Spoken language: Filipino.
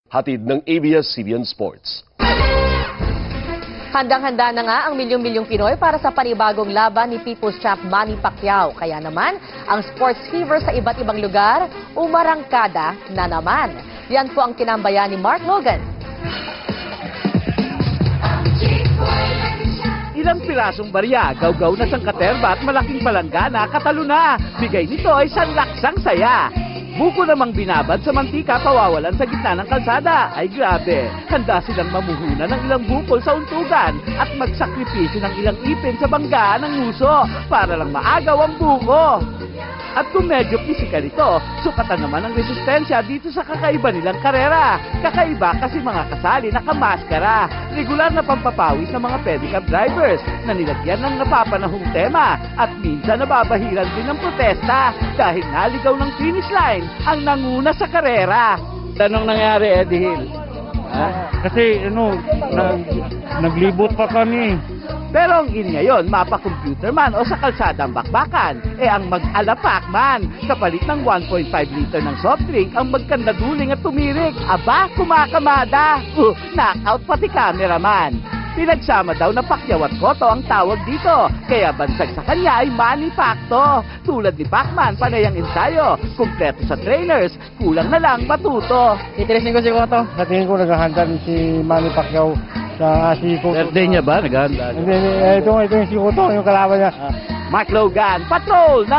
Hatid ng ABS-CBN Sports. Handang-handa na nga ang milyong-milyong Pinoy para sa panibagong laban ni People's Champ Manny Pacquiao. Kaya naman, ang sports fever sa iba't ibang lugar, umarangkada na naman. Yan po ang tinambayan ni Mark Logan. Ilang pirasong barya, gawgaw na sangkaterba at malaking palanggana, katalo na. Bigay nito ay sanlaksang saya. Buko namang binabad sa mantika pawawalan sa gitna ng kalsada. Ay grabe, handa silang mamuhunan ng ilang bukol sa untugan at magsakripisyo ng ilang ipin sa banggaan ng nguso para lang maagaw ang buko. At kung medyo pisikal ito, sukatan naman ang resistensya dito sa kakaiba nilang karera. Kakaiba kasi mga kasali nakamaskara. Regular na pampapawis ng mga pedicab drivers na nilagyan ng napapanahong tema at minsan nababahiran din ng protesta dahil naligaw ng finish line ang nanguna sa karera. Anong nangyari, Eddie Hill? Kasi naglibot pa kami. Pero ang in ngayon, mapa-computer man o sa kalsada ang bakbakan, ang mag-alapak man. Kapalit ng 1.5 liter ng soft drink, ang magkandaduling at tumirik. Aba, kumakamada. Knockout pati cameraman. Pinagsama daw na Pacquiao at Cotto ang tawag dito. Kaya bansag sa kanya ay Manny Pacto. Tulad ni Pacman, panay ang ensayo. Kumpleto sa trainers, kulang na lang matuto. Itresin ko si Cotto. Sa tingin ko naghahanda si Manny Pacquiao sa si Cotto. Birthday niya ba? Naghahanda? Ito yung si Cotto, yung kalaban niya. Mark Logan, Patrol!